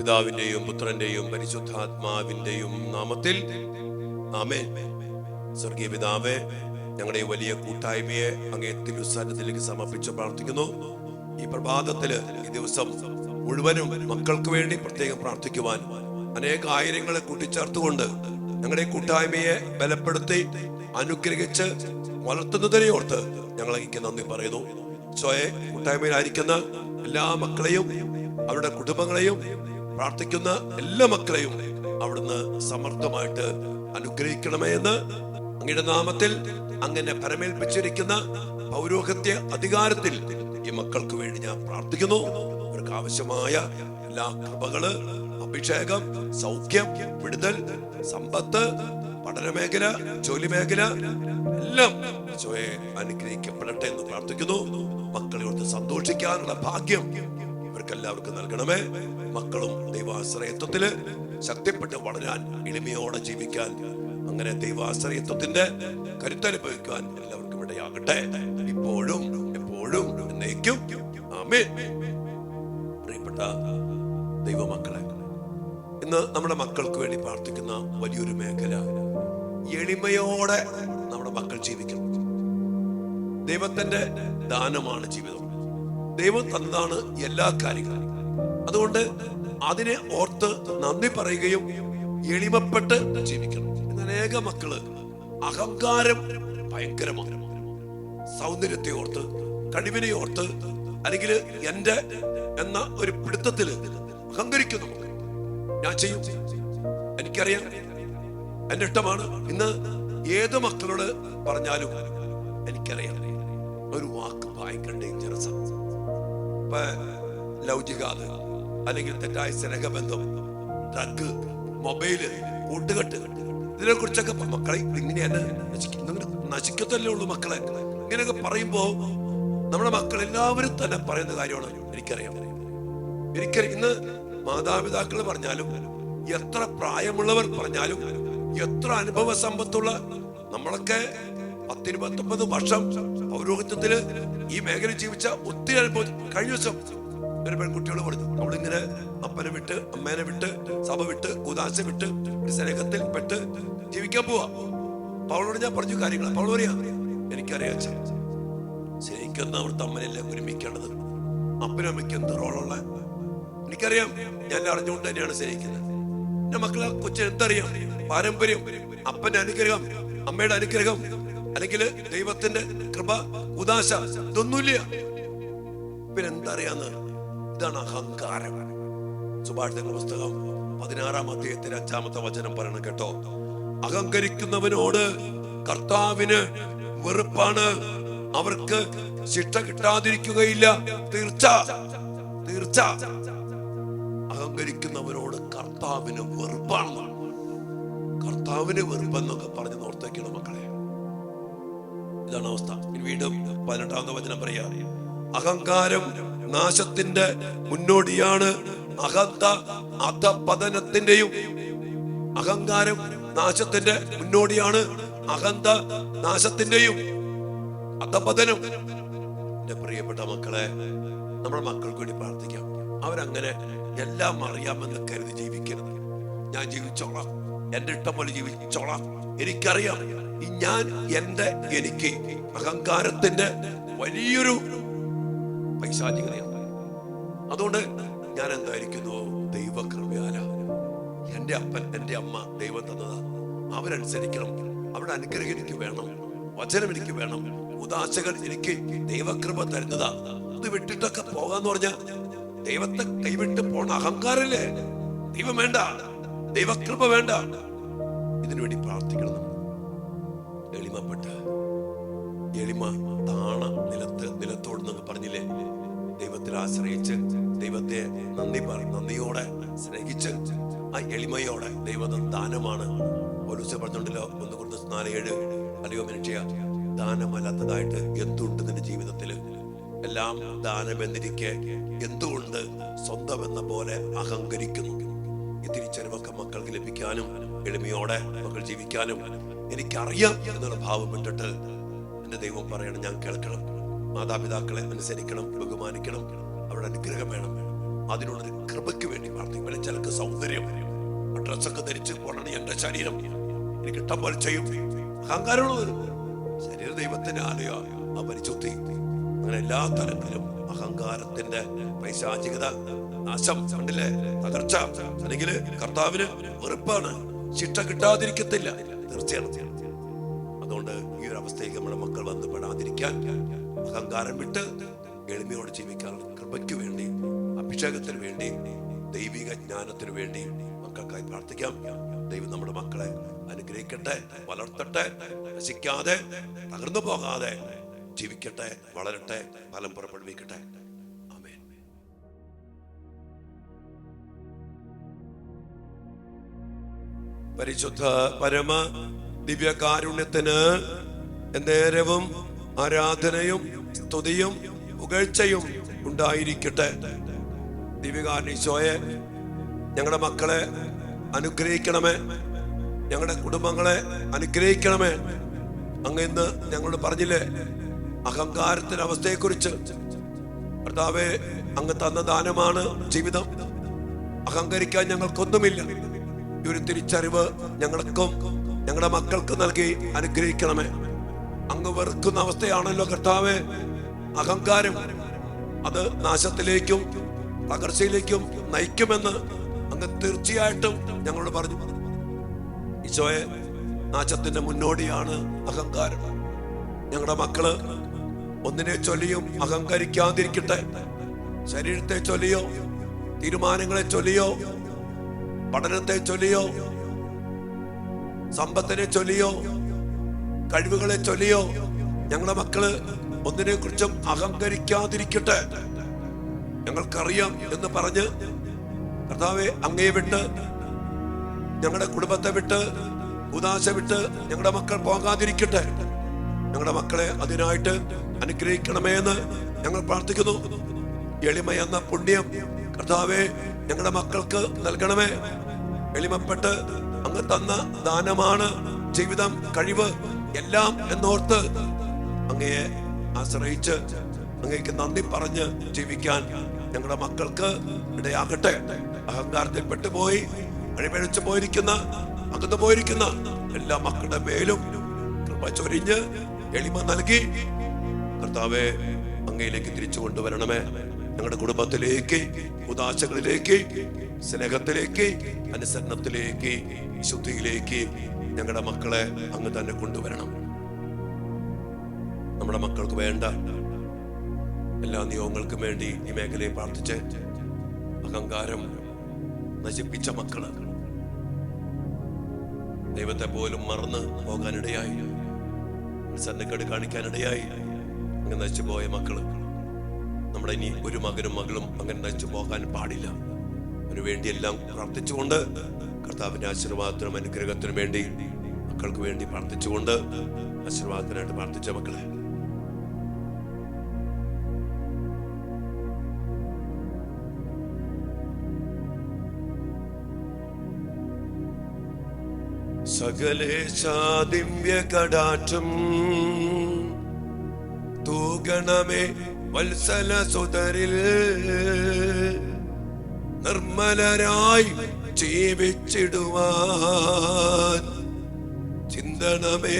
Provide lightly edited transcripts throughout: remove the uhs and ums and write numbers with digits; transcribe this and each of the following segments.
പിതാവിന്റെയും പുത്രന്റെയും പരിശുദ്ധാത്മാവിന്റെയും നാമത്തിൽ ആമേൻ. സ്വർഗീയ പിതാവേ, ഞങ്ങളുടെ വലിയ കൂട്ടായ്മയെ അങ്ങേ തിരുസന്നിധിയിലേക്ക് സമർപ്പിച്ച് പ്രാർത്ഥിക്കുന്നു. ഈ പ്രഭാതത്തില്, ഈ ദിവസം മുഴുവനും മക്കൾക്ക് വേണ്ടി പ്രത്യേകം പ്രാർത്ഥിക്കുവാൻ അനേക ആയിരങ്ങളെ കൂട്ടിച്ചേർത്തുകൊണ്ട് ഞങ്ങളുടെ കൂട്ടായ്മയെ ബലപ്പെടുത്തി അനുഗ്രഹിച്ച് വളർത്തുന്നതിനെ ഓർത്ത് ഞങ്ങൾ അങ്ങേക്ക് നന്ദി പറയുന്നു. കൂട്ടായ്മയിലായിരിക്കുന്ന എല്ലാ മക്കളെയും അവരുടെ കുടുംബങ്ങളെയും പ്രാർത്ഥിക്കുന്ന എല്ലാ മക്കളെയും അവിടുന്ന് സമർത്ഥമായിട്ട് അനുഗ്രഹിക്കണമേ എന്ന് അങ്ങയുടെ നാമത്തിൽ അങ്ങനെ പരമേൽപ്പിച്ചിരിക്കുന്ന പൗരോഹിത്യ അധികാരത്തിൽ ഈ മക്കൾക്ക് വേണ്ടി ഞാൻ പ്രാർത്ഥിക്കുന്നു. അവർക്ക് ആവശ്യമായ എല്ലാ കൃപകള്, അഭിഷേകം, സൗഖ്യം, വിടുതൽ, സമ്പത്ത്, പഠനമേഖല, ജോലി മേഖല എല്ലാം അനുഗ്രഹിക്കപ്പെടട്ടെ എന്ന് പ്രാർത്ഥിക്കുന്നു. മക്കളെ ഓർത്ത് സന്തോഷിക്കാനുള്ള ഭാഗ്യം ഇവർക്കെല്ലാവർക്കും നൽകണമേ. മക്കളും ദൈവാശ്രയത്വത്തില് ശക്തിപ്പെട്ട് വളരാൻ, എളിമയോടെ ജീവിക്കാൻ, അങ്ങനെ ദൈവാശ്രയത്വത്തിന്റെ കരുത്തനുഭവിക്കാൻ എല്ലാവർക്കും ഇടയാകട്ടെ, ഇപ്പോഴും എപ്പോഴും എന്നേക്കും. ആമേൻ. പ്രിയപ്പെട്ട ദൈവമക്കളെ, ഇന്ന് നമ്മുടെ മക്കൾക്ക് വേണ്ടി പ്രാർത്ഥിക്കുന്ന വലിയൊരു മേഖല, എളിമയോടെ നമ്മുടെ മക്കൾ ജീവിക്കണം. ദൈവത്തിന്റെ ദാനമാണ് ജീവിതം. ദൈവം തന്നതാണ് എല്ലാ കാര്യങ്ങളും. അതുകൊണ്ട് അതിനെ ഓർത്ത് നന്ദി പറയുകയും എളിമപ്പെട്ട് ജീവിക്കണം. അനേക മക്കള് അഹങ്കാരം ഭയങ്കരമാണ്. സൗന്ദര്യത്തെ ഓർത്ത്, കഴിവിനെ ഓർത്ത്, അല്ലെങ്കിൽ എന്റെ എന്ന ഒരു പിടുത്തത്തില് അഹങ്കരിക്കുന്നു. ഞാൻ ചെയ്യും, എനിക്കറിയാം, എന്റെ ഇഷ്ടമാണ്. ഇന്ന് ഏത് മക്കളോട് പറഞ്ഞാലും എനിക്കറിയാം, ഒരു വാക്ക് ഭയങ്കര ഡേഞ്ചറസ് ആണ്. ലൗകികാത്, അല്ലെങ്കിൽ തെറ്റായ സ്നേഹബന്ധം, ഡ്രഗ്, മൊബൈല്, കൂട്ടുകെട്ട്, ഇതിനെ കുറിച്ചൊക്കെ മക്കളെ ഇങ്ങനെയല്ല നശിക്കത്തല്ലേ ഉള്ളൂ മക്കളെ. ഇങ്ങനെയൊക്കെ പറയുമ്പോ നമ്മുടെ മക്കൾ എല്ലാവരും തന്നെ പറയുന്ന കാര്യമാണ്. എനിക്കറിയാം. ഇന്ന് മാതാപിതാക്കൾ പറഞ്ഞാലും, എത്ര പ്രായമുള്ളവർ പറഞ്ഞാലും, എത്ര അനുഭവ സമ്പത്തുള്ള നമ്മളൊക്കെ 10-29 വർഷം പൗരോഹിത്യത്തില് ഈ മേഖല ജീവിച്ച ഒത്തിരി അനുഭവം. കഴിഞ്ഞ ദിവസം ഒരു പെൺകുട്ടിയോട് പറഞ്ഞു, നമ്മളിങ്ങനെ അപ്പനെ വിട്ട്, അമ്മേനെ വിട്ട്, സഭ വിട്ട്, ഉദാശ വിട്ട്, സ്നേഹത്തിൽ പെട്ട് ജീവിക്കാൻ പോവാ. അവളോട് ഞാൻ പറഞ്ഞു കാര്യങ്ങൾ. അവൾ പറയാ, എനിക്കറിയാം, സ്നേഹിക്കുന്ന അവിടുത്തെ അമ്മനല്ലേ ഒരുമിക്കേണ്ടത്. അപ്പനും അമ്മയ്ക്ക് എന്ത് റോളുള്ള എനിക്കറിയാം. ഞാൻ അറിഞ്ഞുകൊണ്ട് തന്നെയാണ് സ്നേഹിക്കുന്നത്. എന്റെ മക്കളെ കൊച്ചിന് എന്തറിയാം? പാരമ്പര്യം, അപ്പന്റെ അനുഗ്രഹം, അമ്മയുടെ അനുഗ്രഹം, അല്ലെങ്കിൽ ദൈവത്തിന്റെ കൃപ, ഉദാശ, ഇതൊന്നുമില്ല. പിന്നെ എന്തറിയാന്ന്? ഇതാണ് അഹങ്കാരം. സുഭാഷിതങ്ങളുടെ പുസ്തകം 16-ാം അധ്യായത്തിൽ 5-ാമത്തെ വചനം പറയണം കേട്ടോ. അഹങ്കരിക്കുന്നവനോട് കർത്താവിന് വെറുപ്പാണ്, അവർക്ക് ശിക്ഷ കിട്ടാതിരിക്കുകയില്ല. തീർച്ച തീർച്ച. അഹങ്കരിക്കുന്നവനോട് കർത്താവിന് വെറുപ്പാണ്. കർത്താവിന് വെറുപ്പെന്നൊക്കെ പറഞ്ഞ് ഓർത്തേക്കണം മക്കളെ. ഇതാണ് അവസ്ഥ. വീണ്ടും 18-ാമത്തെ വചനം പറയാ, അഹങ്കാരം നാശത്തിന്റെ മുന്നോടിയാണ്, അഹന്ത അധപതനത്തിന്റെയും. അഹങ്കാരം നാശത്തിന്റെ മുന്നോടിയാണ്, അഹന്ത നാശത്തിന്റെയും അധപതനം. എന്റെ പ്രിയപ്പെട്ട മക്കളെ, നമ്മുടെ മക്കൾക്ക് വേണ്ടി പ്രാർത്ഥിക്കാം. അവരങ്ങനെ എല്ലാം അറിയാമെന്ന് കരുതി ജീവിക്കരുത്. ഞാൻ ജീവിച്ചോളാം, എന്റെ ഇഷ്ടം പോലെ ജീവിച്ചോളാം, എനിക്കറിയാം. എനിക്ക് അഹങ്കാരത്തിന്റെ വലിയൊരു പൈശാചികതയാണ്. അതുകൊണ്ട് ഞാൻ എന്തായിരിക്കുന്നു? ദൈവകൃപയാല എന്റെ അപ്പൻ, എന്റെ അമ്മ ദൈവം തന്നതാ. അവരനുസരിക്കണം. അവരുടെ അനുഗ്രഹം എനിക്ക് വേണം, വചനം എനിക്ക് വേണം, ഉദാശകൾ എനിക്ക് ദൈവകൃപ തരുന്നതാ. അത് വിട്ടിട്ടൊക്കെ പോകാന്ന് പറഞ്ഞ ദൈവത്തെ കൈവിട്ട് പോണ അഹങ്കാരല്ലേ. ദൈവം വേണ്ട, ദൈവകൃപ വേണ്ട. ഇതിനുവേണ്ടി പ്രാർത്ഥിക്കണം. എളിമപ്പെട്ട്, എളിമ താണ നിലത്തോടുന്നൊക്കെ പറഞ്ഞില്ലേ. ദൈവത്തിൽ ആശ്രയിച്ച്, ദൈവത്തെ നന്ദിയോടെ സ്നേഹിച്ച്, ആ എളിമയോടെ, ദൈവം ദാനമാണ്. പൗലോസ് പറഞ്ഞുണ്ടല്ലോ, 1 കൊരിന്ത്യർ 4:7, അല്ലയോ മനുഷ്യ, ദാനമല്ലാത്തതായിട്ട് എന്തുണ്ട് നിന്റെ ജീവിതത്തില്? എല്ലാം ദാനമെന്നിരിക്കെ എന്തുകൊണ്ട് സ്വന്തം എന്ന പോലെ അഹങ്കരിക്കുന്നു? ഈ തിരിച്ചറിവൊക്കെ മക്കൾക്ക് ലഭിക്കാനും, എളിമയോടെ മക്കൾ ജീവിക്കാനും എനിക്കറിയാം എന്നുള്ള ഭാവം വിട്ടിട്ട് എന്റെ ദൈവം പറയണം, ഞാൻ കേൾക്കണം. മാതാപിതാക്കളെ അനുസരിക്കണം, ബഹുമാനിക്കണം, അവരുടെ അനുഗ്രഹം വേണം. അതിനുള്ളൊരു കൃപയ്ക്ക് വേണ്ടി പ്രാർത്ഥിക്കും. പിന്നെ ചിലക്ക് സൗന്ദര്യം, ഡ്രസ്സൊക്കെ ധരിച്ച് പോകണം, എന്റെ ശരീരം എനിക്ക് ഇഷ്ടം പോലെ ചെയ്യും, അഹങ്കാരമുള്ളത്. ശരീരം ദൈവത്തിന്റെ ആലയമാണ്, ആ പരിശുദ്ധി. അങ്ങനെ എല്ലാ തരത്തിലും അഹങ്കാരത്തിന്റെ പൈശാചികത, നാശം, കണ്ടില്ലേ, തകർച്ച, അല്ലെങ്കിൽ കർത്താവിന് വെറുപ്പാണ്, ശിക്ഷ കിട്ടാതിരിക്കത്തില്ല, തീർച്ചയാണ്. അതുകൊണ്ട് ഈ ഒരു അവസ്ഥയ്ക്ക് നമ്മുടെ മക്കൾ വന്ന് പെടാതിരിക്കാൻ, അഹങ്കാരം വിട്ട് എളിമയോട് ജീവിക്കാൻ കൃപയ്ക്ക് വേണ്ടി, അഭിഷേകത്തിന് വേണ്ടി, ദൈവിക ജ്ഞാനത്തിന് വേണ്ടി മക്കൾക്കായി പ്രാർത്ഥിക്കാം. ദൈവം നമ്മുടെ മക്കളെ അനുഗ്രഹിക്കട്ടെ, വളർത്തട്ടെ, നശിക്കാതെ തകർന്നു പോകാതെ ജീവിക്കട്ടെ, വളരട്ടെ, ഫലം പുറപ്പെടുവിക്കട്ടെ. ആമേൻ. പരിശുദ്ധ പരമ ദിവ്യകാരുണ്യത്തിന് നേരവും ആരാധനയും സ്തുതിയും പുകഴ്ചയും ഉണ്ടായിരിക്കട്ടെ. ദിവ്യകാരുണ്യീശോയെ, ഞങ്ങളുടെ മക്കളെ അനുഗ്രഹിക്കണമേ, ഞങ്ങളുടെ കുടുംബങ്ങളെ അനുഗ്രഹിക്കണമേ. അങ്ങ് ഇന്ന് ഞങ്ങളോട് പറഞ്ഞില്ലേ അഹങ്കാരത്തിന്റെ അവസ്ഥയെക്കുറിച്ച്. കർത്താവേ, അങ്ങ് തന്ന ദാനമാണ് ജീവിതം. അഹങ്കരിക്കാൻ ഞങ്ങൾക്കൊന്നുമില്ല. ഈ ഒരു തിരിച്ചറിവ് ഞങ്ങൾക്കും ഞങ്ങളുടെ മക്കൾക്ക് നൽകി അനുഗ്രഹിക്കണമേ. അങ്ങ് വെറുക്കുന്ന അവസ്ഥയാണല്ലോ കർത്താവേ അഹങ്കാരം. അത് നാശത്തിലേക്കും തകർച്ചയിലേക്കും നയിക്കുമെന്ന് അങ്ങ് തീർച്ചയായിട്ടും ഞങ്ങളോട് പറഞ്ഞു. ഈശോയെ, നാശത്തിന്റെ മുന്നോടിയാണ് അഹങ്കാരം. ഞങ്ങളുടെ മക്കള് ഒന്നിനെ ചൊല്ലിയും അഹങ്കരിക്കാതിരിക്കട്ടെ. ശരീരത്തെ ചൊല്ലിയോ, തീരുമാനങ്ങളെ ചൊല്ലിയോ, പഠനത്തെ ചൊല്ലിയോ, സമ്പത്തിനെ ചൊല്ലിയോ, കഴിവുകളെ ചൊല്ലിയോ ഞങ്ങളുടെ മക്കള് ഒന്നിനെ കുറിച്ചും അഹങ്കരിക്കാതിരിക്കട്ടെ. ഞങ്ങൾക്കറിയാം എന്ന് പറഞ്ഞ് കർത്താവെ അങ്ങയെ വിട്ട്, ഞങ്ങളുടെ കുടുംബത്തെ വിട്ട്, ഉദാശ വിട്ട് ഞങ്ങളുടെ മക്കൾ പോകാതിരിക്കട്ടെ. ഞങ്ങളുടെ മക്കളെ അതിനായിട്ട് അനുഗ്രഹിക്കണമേ എന്ന് ഞങ്ങൾ പ്രാർത്ഥിക്കുന്നു. എളിമ എന്ന പുണ്യം കർത്താവെ ഞങ്ങളുടെ മക്കൾക്ക് നൽകണമേ. എളിമപ്പെട്ട് അങ്ങ് തന്ന ദാനമാണ് ജീവിതം, കഴിവ് എല്ലാം എന്നോർത്ത് അങ്ങയെ ആശ്രയിച്ച് അങ്ങേക്ക് നന്ദി പറഞ്ഞ് ജീവിക്കാൻ ഞങ്ങളുടെ മക്കൾക്ക് ഇടയാകട്ടെ. അഹങ്കാരത്തിൽ പെട്ടുപോയി അഴിമഴിച്ചു പോയിരിക്കുന്ന, അകന്നു പോയിരിക്കുന്ന എല്ലാ മക്കളുടെ മേലും കൃപ ചൊരിഞ്ഞ് എളിമ നൽകി കർത്താവെ അങ്ങയിലേക്ക് തിരിച്ചു കൊണ്ടുവരണമേ. ഞങ്ങളുടെ കുടുംബത്തിലേക്ക്, ഉദാശകളിലേക്ക്, സ്നേഹത്തിലേക്ക്, അനുസരണത്തിലേക്ക്, ശുദ്ധിയിലേക്ക് ഞങ്ങളുടെ മക്കളെ അങ്ങ് തന്നെ കൊണ്ടുവരണം. നമ്മുടെ മക്കൾക്ക് വേണ്ട എല്ലാ നിയോഗങ്ങൾക്കും വേണ്ടി ഈ മേഖലയെ പ്രാർത്ഥിച്ച് അഹങ്കാരം നശിപ്പിച്ച മക്കള് ദൈവത്തെ പോലും മറന്ന് പോകാനിടയായി, സന്നദ്ധ കാണിക്കാനിടയായി അങ്ങനെ നശിച്ചു പോയ മക്കള്, നമ്മുടെ ഇനി ഒരു മകനും മകളും അങ്ങനെ നശിച്ചു പോകാൻ പാടില്ല. അതിനുവേണ്ടി എല്ലാം പ്രാർത്ഥിച്ചുകൊണ്ട് കർത്താവിന്റെ ആശീർവാദത്തിനും അനുഗ്രഹത്തിനും വേണ്ടി മക്കൾക്ക് വേണ്ടി പ്രാർത്ഥിച്ചുകൊണ്ട് ആശീർവാദത്തിനായിട്ട് പ്രാർത്ഥിച്ച മക്കളെ, സകലേശാ ദിവ്യ കടാക്ഷം തൂകണമേ വത്സല സുതരിൽ, നിർമ്മലരായി ജീവിച്ചിടുവാൻ ചിന്തണമേ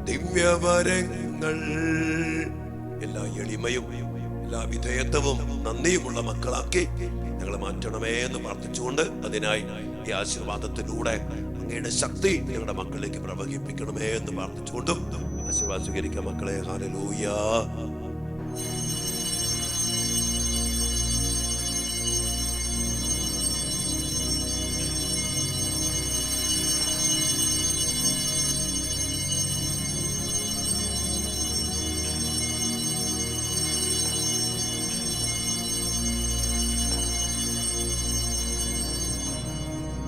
ദിവ്യവരങ്ങൾ. എല്ലാ എളിമയും എല്ലാ വിധേയത്വവും നന്ദിയുമുള്ള മക്കളാക്കി ഞങ്ങളെ മാറ്റണമേ എന്ന് പ്രാർത്ഥിച്ചുകൊണ്ട് അതിനായി ഈ ആശീർവാദത്തിലൂടെ അങ്ങയുടെ ശക്തി ഞങ്ങളുടെ മക്കളിലേക്ക് പ്രവഹിപ്പിക്കണമേ എന്ന് പ്രാർത്ഥിച്ചുകൊണ്ടും ആശീർവാദം സ്വീകരിക്കുക മക്കളെ. ഹല്ലേലൂയ.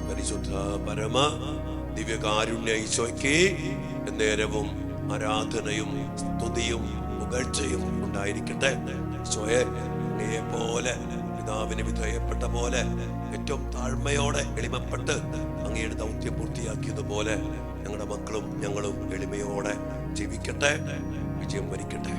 പരിശുദ്ധ പരമ ദിവ്യകാരുണ്യ ഈശോയ്ക്ക് നേരവും ആരാധനയും സ്തുതിയും പുകഴ്ചയും ഉണ്ടായിരിക്കട്ടെ. ഈശോയെ, അങ്ങയെ പോലെ പിതാവിന് വിധേയപ്പെട്ട പോലെ ഏറ്റവും താഴ്മയോടെ എളിമപ്പെട്ട് അങ്ങയുടെ ദൗത്യം പൂർത്തിയാക്കിയതുപോലെ ഞങ്ങളുടെ മക്കളും ഞങ്ങളും എളിമയോടെ ജീവിക്കട്ടെ, വിജയം വരിക്കട്ടെ.